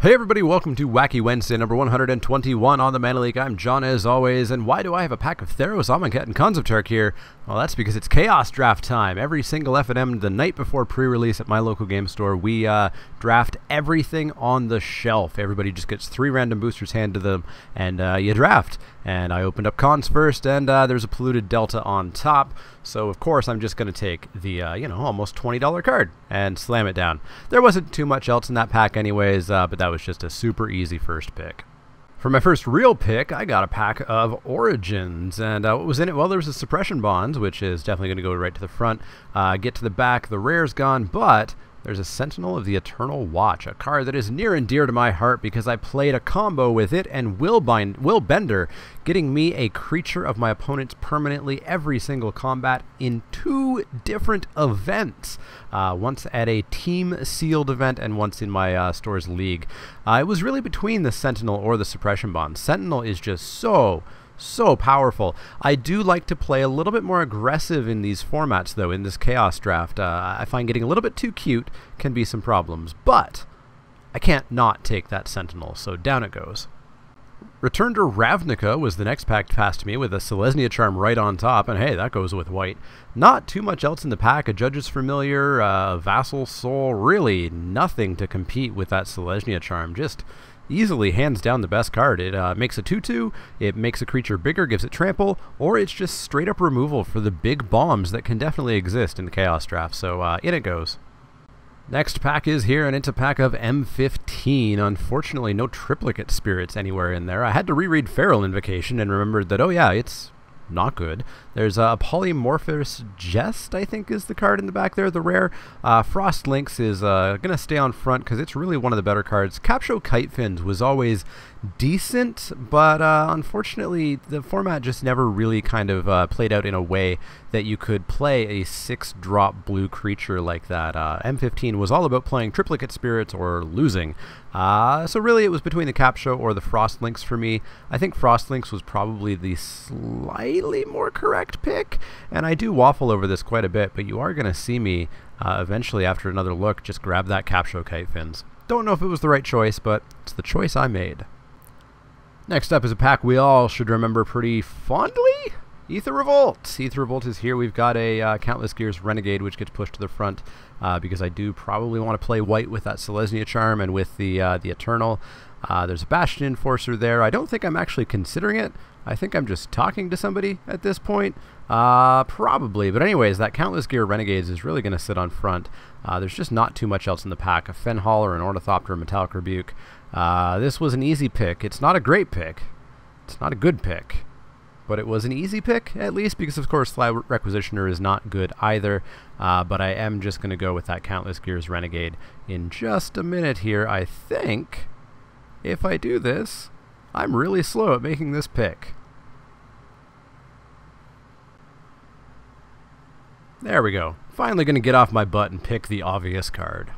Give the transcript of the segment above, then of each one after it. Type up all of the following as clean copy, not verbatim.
Hey everybody, welcome to Wacky Wednesday number 121 on the Mana Leek. I'm John as always, and why do I have a pack of Theros, Amonkhet, and Khans of Tark here? Well, that's because it's Chaos Draft time. Every single F&M the night before pre-release at my local game store, we draft everything on the shelf. Everybody just gets 3 random boosters handed to them, and you draft. And I opened up Khans first, and there's a polluted Delta on top. So, of course, I'm just going to take the, almost $20 card and slam it down. There wasn't too much else in that pack anyways, but that was just a super easy first pick. For my first real pick, I got a pack of Origins, and what was in it? Well, there was a Suppression Bonds, which is definitely going to go right to the front. Get to the back, the rare's gone, but there's a Sentinel of the Eternal Watch, a card that is near and dear to my heart because I played a combo with it and Will Bender, getting me a creature of my opponent's permanently every single combat in 2 different events. Once at a team sealed event and once in my store's league. It was really between the Sentinel or the Suppression Bond. Sentinel is just so powerful. I do like to play a little bit more aggressive in these formats, though, in this Chaos Draft. I find getting a little bit too cute can be some problems, but I can't not take that Sentinel, so down it goes. Return to Ravnica was the next pack passed to me with a Selesnya Charm right on top, and hey, that goes with white. Not too much else in the pack. A Judge's Familiar, Vassal Soul, really nothing to compete with that Selesnya Charm. Just easily hands down the best card. It makes a 2/2, it makes a creature bigger, gives it trample, or it's just straight up removal for the big bombs that can definitely exist in the Chaos Draft, so in it goes. Next pack is here, and it's a pack of M15. Unfortunately, no triplicate spirits anywhere in there. I had to reread Feral Invocation and remembered that, oh yeah, it's not good. There's a Polymorphous Jest, I think is the card in the back there, the rare. Frost Lynx is going to stay on front because it's really one of the better cards. Capsho Kite Fins was always decent, but unfortunately the format just never really kind of played out in a way that you could play a 6-drop blue creature like that. M15 was all about playing triplicate spirits or losing. So really it was between the Capsho or the Frost Lynx for me. I think Frost Lynx was probably the slightly more correct pick, and I do waffle over this quite a bit, but you are going to see me eventually after another look just grab that Capsho Kite Fins. Don't know if it was the right choice, but it's the choice I made. Next up is a pack we all should remember pretty fondly. Aether Revolt. Aether Revolt is here. We've got a Countless Gears Renegade, which gets pushed to the front because I do probably want to play white with that Selesnya Charm and with the Eternal. There's a Bastion Enforcer there. I don't think I'm actually considering it. I think I'm just talking to somebody at this point. Probably. But anyways, that Countless Gear Renegades is really going to sit on front. There's just not too much else in the pack. A Fenhal or an Ornithopter, a Metallic Rebuke. This was an easy pick. It's not a great pick. It's not a good pick. But it was an easy pick, at least, because, of course, Fly Requisitioner is not good either. But I am just going to go with that Countless Gears Renegade in just a minute here. I think if I do this, I'm really slow at making this pick. There we go. Finally going to get off my butt and pick the obvious card.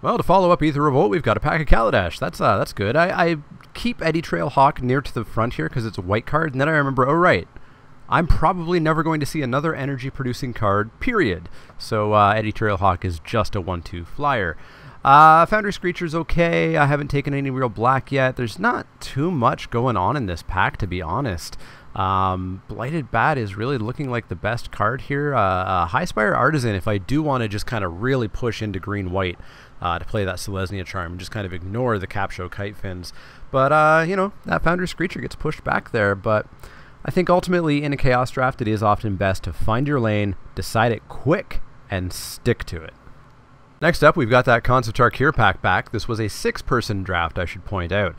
Well, to follow up Aether Revolt, we've got a pack of Kaladesh. That's good. I keep Eddy Trail Hawk near to the front here because it's a white card, and then I remember, oh right, I'm probably never going to see another energy-producing card, period. So Eddy Trail Hawk is just a 1/2 flyer. Foundry Screecher's okay. I haven't taken any real black yet. There's not too much going on in this pack, to be honest. Blighted Bat is really looking like the best card here. Highspire Artisan, if I do want to just kind of really push into green-white to play that Selesnya Charm and just kind of ignore the Capsho Kite Fins. But, that Foundry Screecher gets pushed back there. But I think ultimately in a Chaos Draft, it is often best to find your lane, decide it quick, and stick to it. Next up, we've got that Khans of Tark pack back. This was a 6-person draft, I should point out.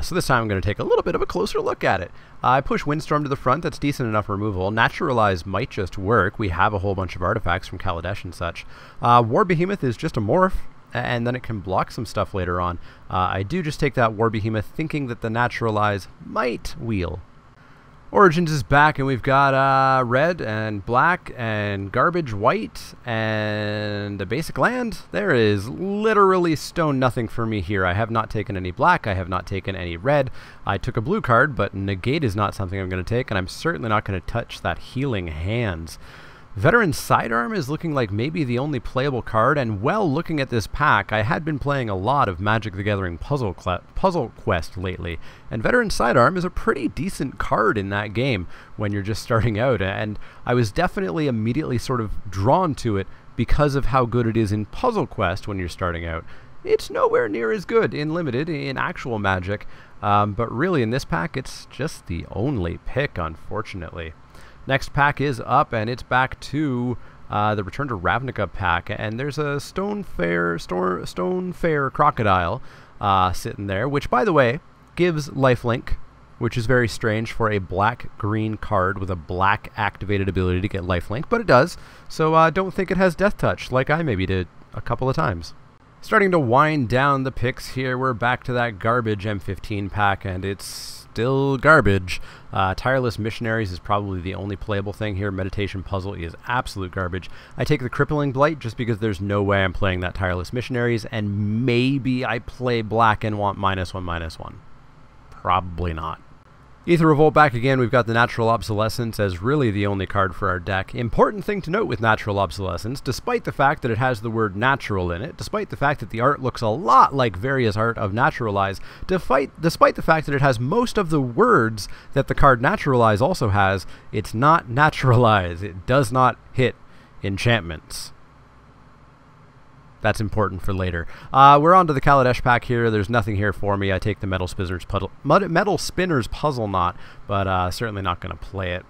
So this time I'm going to take a little bit of a closer look at it. I push Windstorm to the front. That's decent enough removal. Naturalize might just work. We have a whole bunch of artifacts from Kaladesh and such. War Behemoth is just a morph, and then it can block some stuff later on. I do just take that War Behemoth thinking that the Naturalize might wheel. Origins is back, and we've got red and black and garbage white and a basic land. There is literally stone nothing for me here. I have not taken any black. I have not taken any red. I took a blue card, but negate is not something I'm going to take, and I'm certainly not going to touch that Healing Hands. Veteran Sidearm is looking like maybe the only playable card, and well, looking at this pack, I had been playing a lot of Magic the Gathering Puzzle Quest lately, and Veteran Sidearm is a pretty decent card in that game when you're just starting out, and I was definitely immediately sort of drawn to it because of how good it is in Puzzle Quest when you're starting out. It's nowhere near as good in Limited, in actual Magic, but really in this pack, it's just the only pick, unfortunately. Next pack is up, and it's back to the Return to Ravnica pack, and there's a Stonefair Crocodile sitting there, which, by the way, gives lifelink, which is very strange for a black-green card with a black activated ability to get lifelink, but it does, so don't think it has Death Touch, like I maybe did a couple of times. Starting to wind down the picks here, we're back to that garbage M15 pack, and it's still garbage. Tireless Missionaries is probably the only playable thing here. Meditation Puzzle is absolute garbage. I take the Crippling Blight just because there's no way I'm playing that Tireless Missionaries, and maybe I play black and want -1/-1. Probably not. Aether Revolt back again. We've got the Natural Obsolescence as really the only card for our deck. Important thing to note with Natural Obsolescence, despite the fact that it has the word natural in it, despite the fact that the art looks a lot like various art of Naturalize, despite the fact that it has most of the words that the card Naturalize also has, it's not Naturalize. It does not hit enchantments. That's important for later. We're on to the Kaladesh pack here. There's nothing here for me. I take the Metal Spinner's Puzzle Knot, but certainly not going to play it.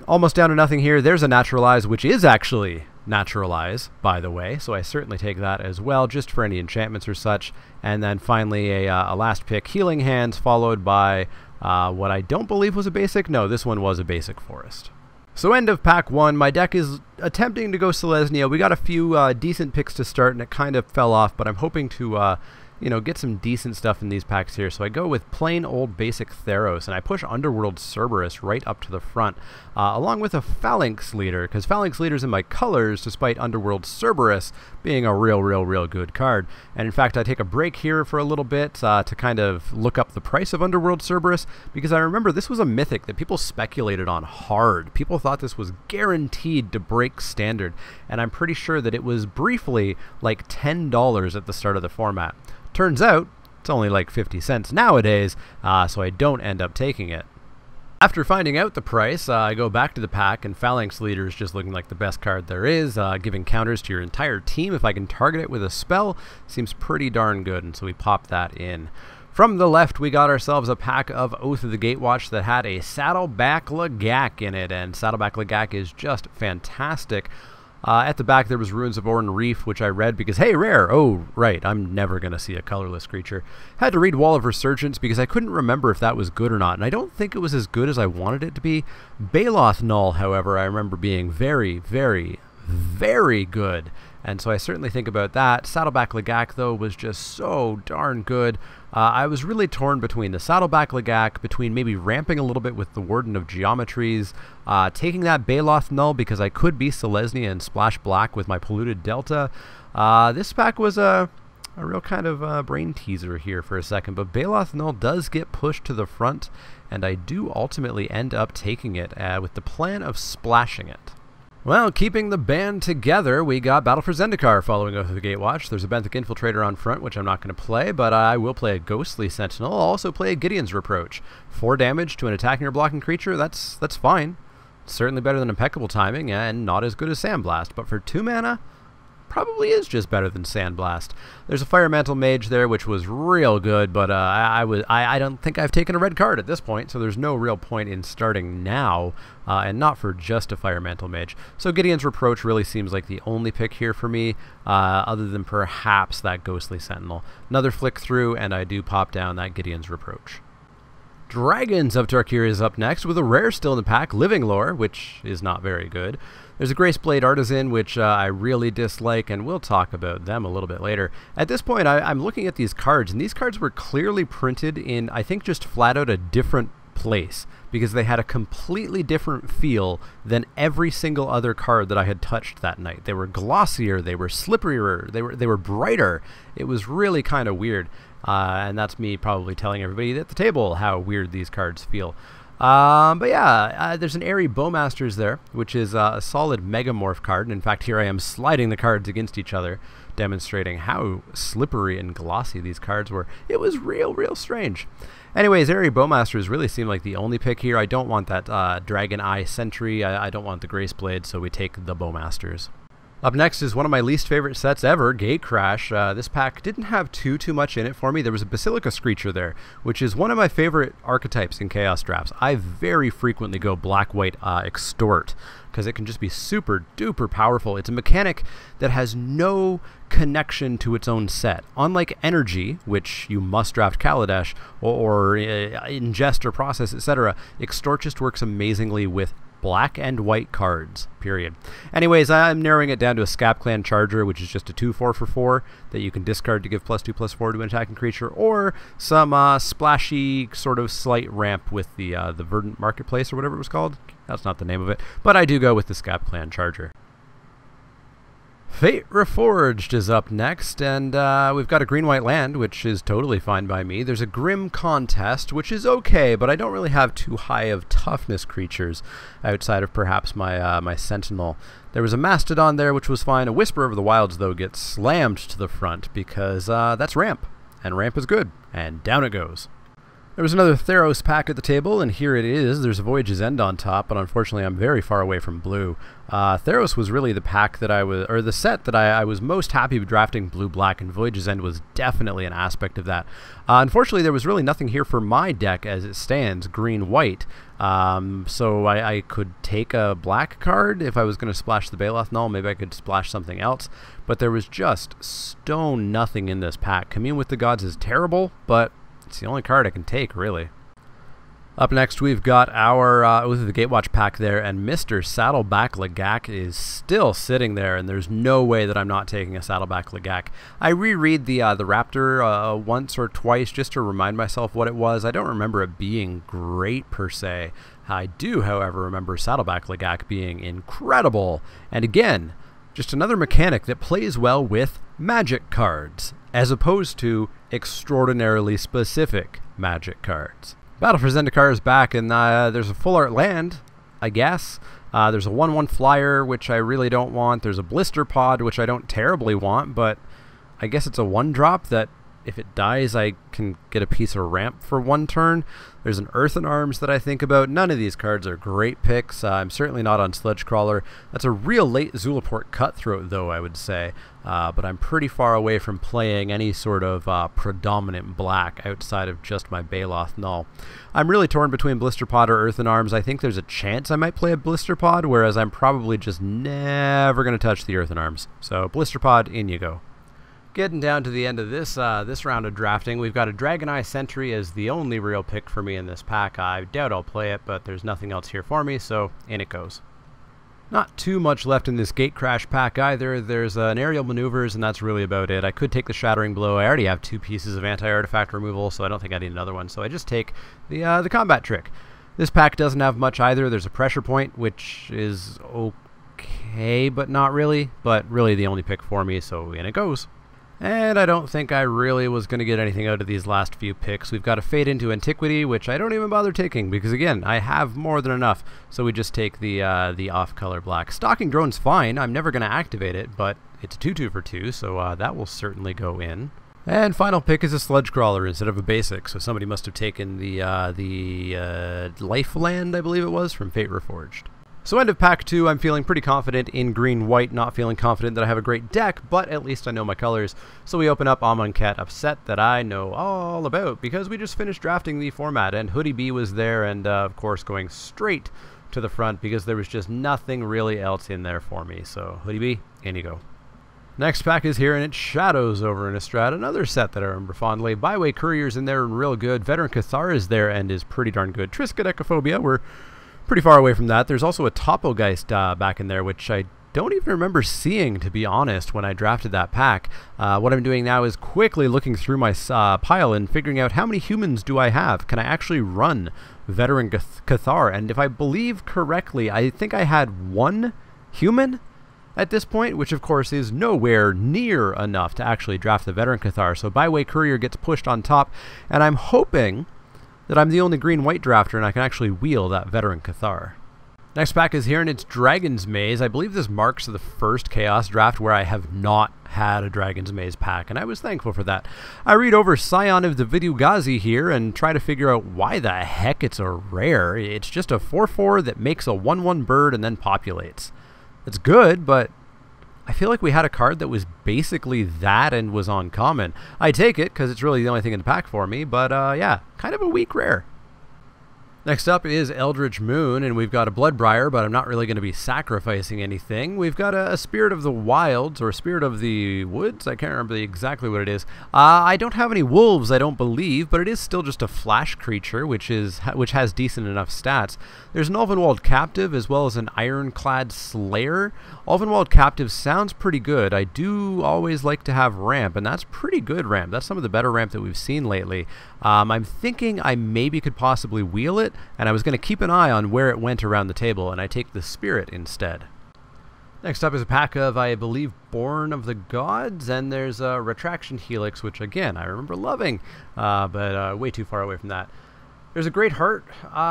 Almost down to nothing here. There's a Naturalize, which is actually Naturalize, by the way, so I certainly take that as well, just for any enchantments or such. And then finally a last pick, Healing Hands, followed by what I don't believe was a basic. No, this one was a basic Forest. So end of pack 1, my deck is attempting to go Selesnya. We got a few decent picks to start, and it kind of fell off, but I'm hoping to, get some decent stuff in these packs here. So I go with plain old basic Theros, and I push Underworld Cerberus right up to the front, along with a Phalanx Leader, because Phalanx Leader's in my colors, despite Underworld Cerberus being a real good card. And in fact, I take a break here for a little bit to kind of look up the price of Underworld Cerberus, because I remember this was a mythic that people speculated on hard. People thought this was guaranteed to break standard, and I'm pretty sure that it was briefly like $10 at the start of the format. Turns out, it's only like 50 cents nowadays, so I don't end up taking it. After finding out the price, I go back to the pack, and Phalanx Leader is just looking like the best card there is, giving counters to your entire team if I can target it with a spell. Seems pretty darn good, and so we pop that in. From the left, we got ourselves a pack of Oath of the Gatewatch that had a Saddleback Lagak in it, and Saddleback Lagak is just fantastic. At the back, there was Ruins of Oran Reef, which I read because, hey, rare! Oh, right, I'm never going to see a colorless creature. Had to read Wall of Resurgence because I couldn't remember if that was good or not, and I don't think it was as good as I wanted it to be. Baloth Null, however, I remember being very good, and so I certainly think about that. Saddleback Lagak, though, was just so darn good. I was really torn between the Saddleback Lagak, between maybe ramping a little bit with the Warden of Geometries, taking that Baloth Null because I could be Selesnya and splash black with my Polluted Delta. This pack was a real kind of brain teaser here for a second, but Baloth Null does get pushed to the front, and I do ultimately end up taking it with the plan of splashing it. Well, keeping the band together, we got Battle for Zendikar following Oath of the Gatewatch. There's a Benthic Infiltrator on front, which I'm not going to play, but I will play a Ghostly Sentinel. I'll also play a Gideon's Reproach. 4 damage to an attacking or blocking creature, that's fine. It's certainly better than Impeccable Timing, and not as good as Sandblast, but for 2 mana, probably is just better than Sandblast. There's a Fire Mantle Mage there, which was real good, but I don't think I've taken a red card at this point, so there's no real point in starting now, and not for just a Fire Mantle Mage. So Gideon's Reproach really seems like the only pick here for me, other than perhaps that Ghostly Sentinel. Another flick through, and I do pop down that Gideon's Reproach. Dragons of Tarkir is up next with a rare still in the pack, Living Lore, which is not very good. There's a Graceblade Artisan, which I really dislike, and we'll talk about them a little bit later. At this point, I'm looking at these cards, and these cards were clearly printed in, I think, just flat out a different place, because they had a completely different feel than every single other card that I had touched that night. They were glossier, they were slipperier, they were brighter. It was really kind of weird, and that's me probably telling everybody at the table how weird these cards feel. But yeah, there's an Airy Bowmasters there, which is a solid Megamorph card. And in fact, here I am sliding the cards against each other, demonstrating how slippery and glossy these cards were. It was real strange. Anyways, Airy Bowmasters really seemed like the only pick here. I don't want that Dragon Eye Sentry. I don't want the Grace Blade, so we take the Bowmasters. Up next is one of my least favorite sets ever, Gate Crash. This pack didn't have too much in it for me. There was a Basilica Screecher there, which is one of my favorite archetypes in Chaos drafts. I very frequently go black-white Extort, because it can just be super duper powerful. It's a mechanic that has no connection to its own set. Unlike Energy, which you must draft Kaladesh, or ingest or process, etc., Extort just works amazingly with black and white cards, period. Anyways, I'm narrowing it down to a Scap Clan Charger, which is just a 2/4 for 4 that you can discard to give +2/+4 to an attacking creature, or some splashy sort of slight ramp with the Verdant Marketplace or whatever it was called. That's not the name of it, but I do go with the Scap Clan Charger. Fate Reforged is up next, and we've got a green-white land, which is totally fine by me. There's a Grim Contest, which is okay, but I don't really have too high of toughness creatures outside of perhaps my my Sentinel. There was a Mastodon there, which was fine. A Whisper of the Wilds, though, gets slammed to the front because that's ramp, and ramp is good, and down it goes. There was another Theros pack at the table, and here it is. There's a Voyage's End on top, but unfortunately I'm very far away from blue. Theros was really the pack that the set that I was most happy with drafting blue-black, and Voyage's End was definitely an aspect of that. Unfortunately, there was really nothing here for my deck as it stands, green-white. So I could take a black card if I was going to splash the Baloth Null. Maybe I could splash something else. But there was just stone nothing in this pack. Commune with the Gods is terrible, but it's the only card I can take, really. Up next, we've got our with the Gatewatch pack there, and Mr. Saddleback Lagak is still sitting there, and there's no way that I'm not taking a Saddleback Lagak. I reread the Raptor once or twice just to remind myself what it was. I don't remember it being great per se. I do, however, remember Saddleback Lagak being incredible, and again, just another mechanic that plays well with magic cards, as opposed to extraordinarily specific magic cards. Battle for Zendikar is back, and there's a full art land, I guess. There's a 1/1 flyer, which I really don't want. There's a Blister Pod, which I don't terribly want, but I guess it's a 1-drop that if it dies, I can get a piece of ramp for 1 turn. There's an Earthen Arms that I think about. None of these cards are great picks. I'm certainly not on Sledgecrawler. That's a real late Zulaport Cutthroat, though, I would say. But I'm pretty far away from playing any sort of predominant black outside of just my Baloth Null. I'm really torn between Blister Pod or Earthen Arms. I think there's a chance I might play a Blister Pod, whereas I'm probably just never going to touch the Earthen Arms. So Blister Pod, in you go. Getting down to the end of this this round of drafting, we've got a Dragon Eye Sentry as the only real pick for me in this pack. I doubt I'll play it, but there's nothing else here for me, so in it goes. Not too much left in this Gate Crash pack either. There's an Aerial Maneuvers, and that's really about it. I could take the Shattering Blow. I already have 2 pieces of anti-artifact removal, so I don't think I need another one. So I just take the Combat Trick. This pack doesn't have much either. There's a Pressure Point, which is okay, but not really. But really the only pick for me, so in it goes. And I don't think I really was going to get anything out of these last few picks. We've got a Fade into Antiquity, which I don't even bother taking, because again, I have more than enough. So we just take the off-color black. Stalking Drone's fine. I'm never going to activate it, but it's a 2/2 for 2, so that will certainly go in. And final pick is a Sledgecrawler instead of a basic, so somebody must have taken the Lifeland, I believe it was, from Fate Reforged. So end of pack 2, I'm feeling pretty confident in green-white, not feeling confident that I have a great deck, but at least I know my colors. So we open up Amonkhet, a set that I know all about, because we just finished drafting the format, and Hoodie B was there, and of course going straight to the front, because there was just nothing really else in there for me. So Hoodie B, in you go. Next pack is here, and it's Shadows over Innistrad, another set that I remember fondly. Byway Courier's in there and real good. Veteran Cathar is there and is pretty darn good. Triskaidekaphobia, we're pretty far away from that. There's also a Topogeist back in there, which I don't even remember seeing, to be honest, when I drafted that pack. What I'm doing now is quickly looking through my pile and figuring out how many humans do I have. Can I actually run Veteran Cathar? And if I believe correctly, I think I had 1 human at this point, which of course is nowhere near enough to actually draft the Veteran Cathar. So Byway Courier gets pushed on top, and I'm hoping that I'm the only green-white drafter and I can actually wheel that Veteran Cathar. Next pack is here, and it's Dragon's Maze. I believe this marks the first Chaos draft where I have not had a Dragon's Maze pack, and I was thankful for that. I read over Scion of the Vidugazi here and try to figure out why the heck it's a rare. It's just a 4/4 that makes a 1/1 bird and then populates. It's good, but I feel like we had a card that was basically that and was uncommon. I take it because it's really the only thing in the pack for me, but yeah, kind of a weak rare. Next up is Eldritch Moon, and we've got a Bloodbriar, but I'm not really going to be sacrificing anything. We've got a Spirit of the Wilds, or Spirit of the Woods. I can't remember exactly what it is. I don't have any wolves, I don't believe, but it is still just a flash creature, which has decent enough stats. There's an Ulvenwald Captive, as well as an Ironclad Slayer. Ulvenwald Captive sounds pretty good. I do always like to have ramp, and that's pretty good ramp. That's some of the better ramp that we've seen lately. I'm thinking I maybe could possibly wheel it, and I was going to keep an eye on where it went around the table, and I take the Spirit instead. Next up is a pack of, I believe, Born of the Gods, and there's a Retraction Helix, which again, I remember loving, but way too far away from that. There's a Great Heart,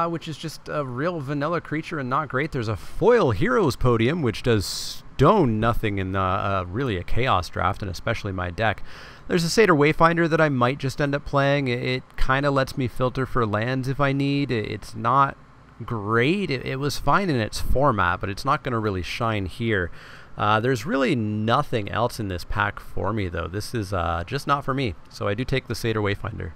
which is just a real vanilla creature and not great. There's a Foil Heroes Podium, which does stone nothing in really a Chaos draft, and especially my deck. There's a Satyr Wayfinder that I might just end up playing. It kind of lets me filter for lands if I need. It's not great. It was fine in its format, but it's not going to really shine here. There's really nothing else in this pack for me, though. This is just not for me, so I do take the Satyr Wayfinder.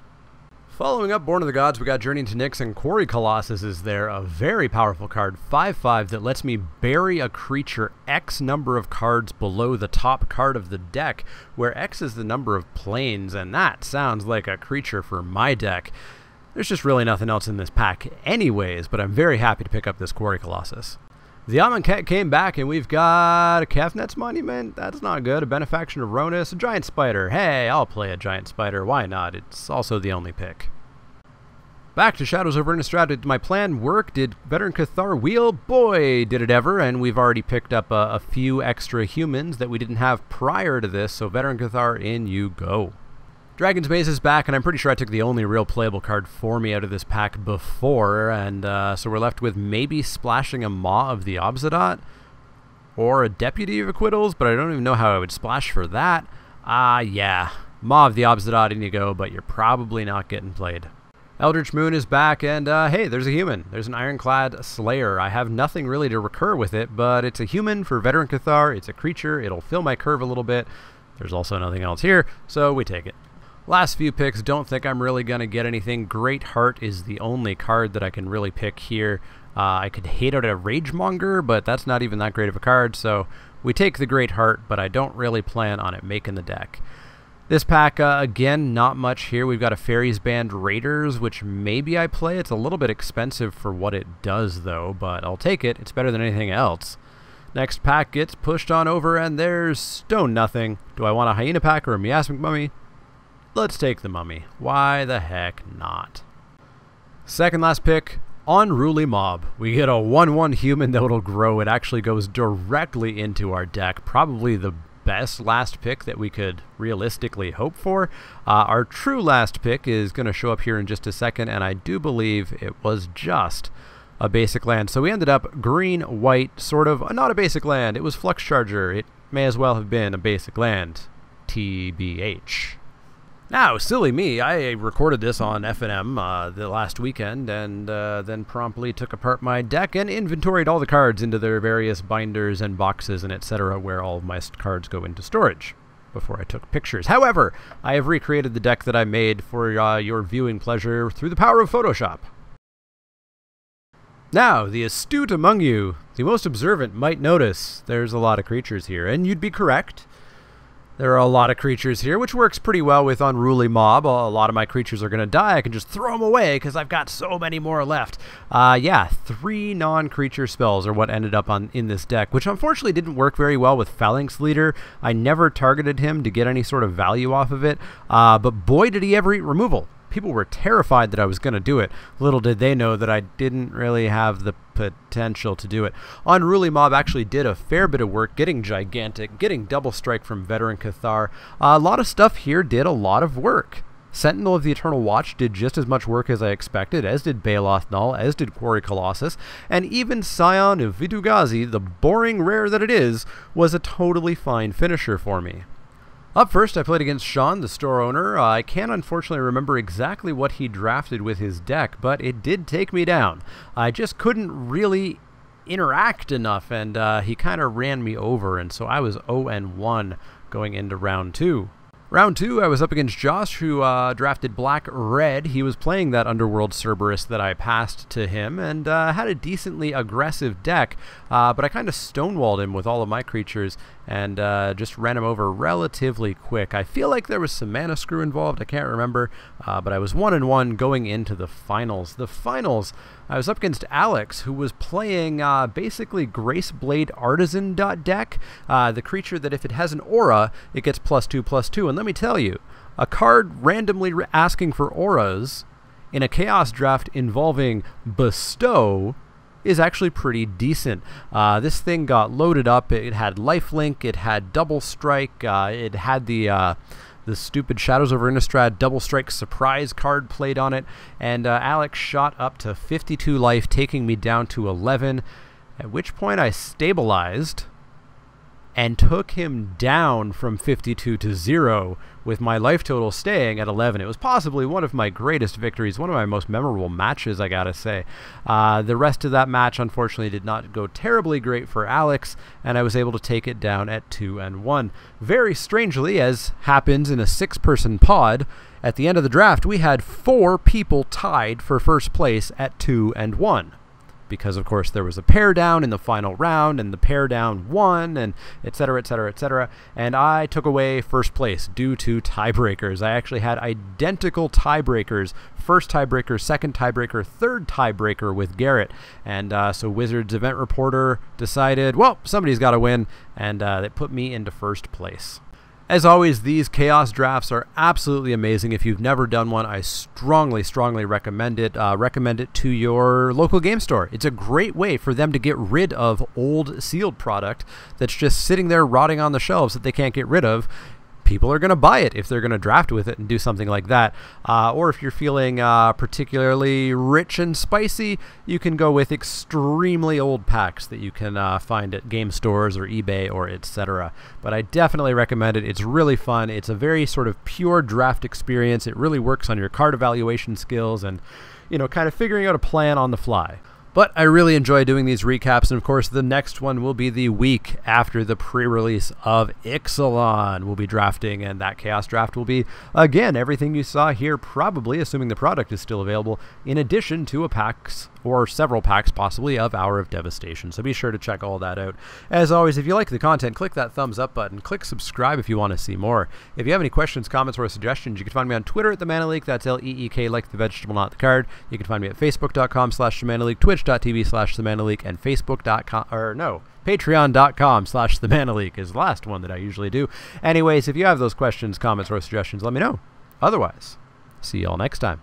Following up Born of the Gods, we got Journey into Nyx, and Quarry Colossus is there, a very powerful card, 5/5, that lets me bury a creature X number of cards below the top card of the deck, where X is the number of planes, and that sounds like a creature for my deck. There's just really nothing else in this pack anyways, but I'm very happy to pick up this Quarry Colossus. The Amonkhet came back, and we've got a Kefnet's Monument. That's not good. A Benefaction of Ronus. A Giant Spider. Hey, I'll play a Giant Spider. Why not? It's also the only pick. Back to Shadows over Innistrad. Did my plan work? Did Veteran Cathar wheel? Boy, did it ever. And we've already picked up a few extra humans that we didn't have prior to this. So Veteran Cathar, in you go. Dragon's Maze is back, and I'm pretty sure I took the only real playable card for me out of this pack before, and so we're left with maybe splashing a Maw of the Obsidian or a Deputy of Acquittals, but I don't even know how I would splash for that. Yeah, Maw of the Obsidian, in you go, but you're probably not getting played. Eldritch Moon is back, and hey, there's a human. There's an Ironclad Slayer. I have nothing really to recur with it, but it's a human for Veteran Cathar. It's a creature. It'll fill my curve a little bit. There's also nothing else here, so we take it. Last few picks, don't think I'm really going to get anything. Great Heart is the only card that I can really pick here. I could hate out a Ragemonger, but that's not even that great of a card, so we take the Great Heart, but I don't really plan on it making the deck. This pack, again, not much here. We've got a Fairies Band Raiders, which maybe I play. It's a little bit expensive for what it does, though, but I'll take it. It's better than anything else. Next pack gets pushed on over, and there's Stone Nothing. Do I want a Hyena pack or a Miasmic Mummy? Let's take the Mummy. Why the heck not? Second last pick, Unruly Mob. We get a 1/1 human that will grow. It actually goes directly into our deck. Probably the best last pick that we could realistically hope for. Our true last pick is going to show up here in just a second, and I do believe it was just a basic land. So we ended up green, white, sort of, not a basic land. It was Flux Charger. It may as well have been a basic land. TBH. Now, silly me, I recorded this on FNM the last weekend, and then promptly took apart my deck and inventoried all the cards into their various binders and boxes and etc., where all of my cards go into storage before I took pictures. However, I have recreated the deck that I made for your viewing pleasure through the power of Photoshop. Now, the astute among you, the most observant, might notice there's a lot of creatures here, and you'd be correct. There are a lot of creatures here, which works pretty well with Unruly Mob. A lot of my creatures are going to die. I can just throw them away because I've got so many more left. Yeah, 3 non-creature spells are what ended up in this deck, which unfortunately didn't work very well with Phalanx Leader. I never targeted him to get any sort of value off of it, but boy did he ever eat removal. People were terrified that I was going to do it. Little did they know that I didn't really have the potential to do it. Unruly Mob actually did a fair bit of work getting Gigantic, getting Double Strike from Veteran Cathar. A lot of stuff here did a lot of work. Sentinel of the Eternal Watch did just as much work as I expected, as did Baloth Null, as did Quarry Colossus, and even Scion of Vitu-Ghazi, the boring rare that it is, was a totally fine finisher for me. Up first, I played against Sean, the store owner. I can't unfortunately remember exactly what he drafted with his deck, but it did take me down. I just couldn't really interact enough, and he kind of ran me over, and so I was 0-1 going into round 2. Round 2, I was up against Josh, who drafted Black-Red. He was playing that Underworld Cerberus that I passed to him, and had a decently aggressive deck, but I kind of stonewalled him with all of my creatures, and just ran him over relatively quick. I feel like there was some Mana Screw involved, I can't remember, but I was 1-1 going into the finals. The finals, I was up against Alex, who was playing basically Graceblade Artisan deck, the creature that if it has an aura, it gets +2/+2. And let me tell you, a card randomly asking for auras in a Chaos draft involving Bestow is actually pretty decent. This thing got loaded up. It had lifelink, it had double strike, it had the stupid Shadows over Innistrad double strike surprise card played on it, and Alex shot up to 52 life, taking me down to 11, at which point I stabilized and took him down from 52 to 0, with my life total staying at 11. It was possibly one of my greatest victories, one of my most memorable matches, I gotta say. The rest of that match, unfortunately, did not go terribly great for Alex, and I was able to take it down at 2-1. Very strangely, as happens in a 6-person pod, at the end of the draft, we had 4 people tied for first place at 2-1. Because, of course, there was a pair down in the final round, and the pair down won, and etc., etc., etc. And I took away first place due to tiebreakers. I actually had identical tiebreakers. First tiebreaker, second tiebreaker, third tiebreaker with Garrett. And so Wizards Event Reporter decided, well, somebody's got to win, and they put me into first place. As always, these Chaos drafts are absolutely amazing. If you've never done one, I strongly, strongly recommend it. Recommend it to your local game store. It's a great way for them to get rid of old sealed product that's just sitting there rotting on the shelves that they can't get rid of. People are going to buy it if they're going to draft with it and do something like that. Or if you're feeling particularly rich and spicy, you can go with extremely old packs that you can find at game stores or eBay or etc. But I definitely recommend it. It's really fun. It's a very sort of pure draft experience. It really works on your card evaluation skills and, you know, kind of figuring out a plan on the fly. But I really enjoy doing these recaps, and of course the next one will be the week after the pre-release of Ixalan. We'll be drafting, and that Chaos draft will be, again, everything you saw here, probably, assuming the product is still available, in addition to a packs, or several packs possibly, of Hour of Devastation. So be sure to check all that out. As always, if you like the content, click that thumbs up button. Click subscribe if you want to see more. If you have any questions, comments, or suggestions, you can find me on Twitter at The Mana Leek. That's L-E-E-K, like the vegetable, not the card. You can find me at facebook.com/TheManaLeek, twitch.tv/TheManaLeek, and patreon.com/TheManaLeek is the last one that I usually do. Anyways, if you have those questions, comments, or suggestions, let me know. Otherwise, see you all next time.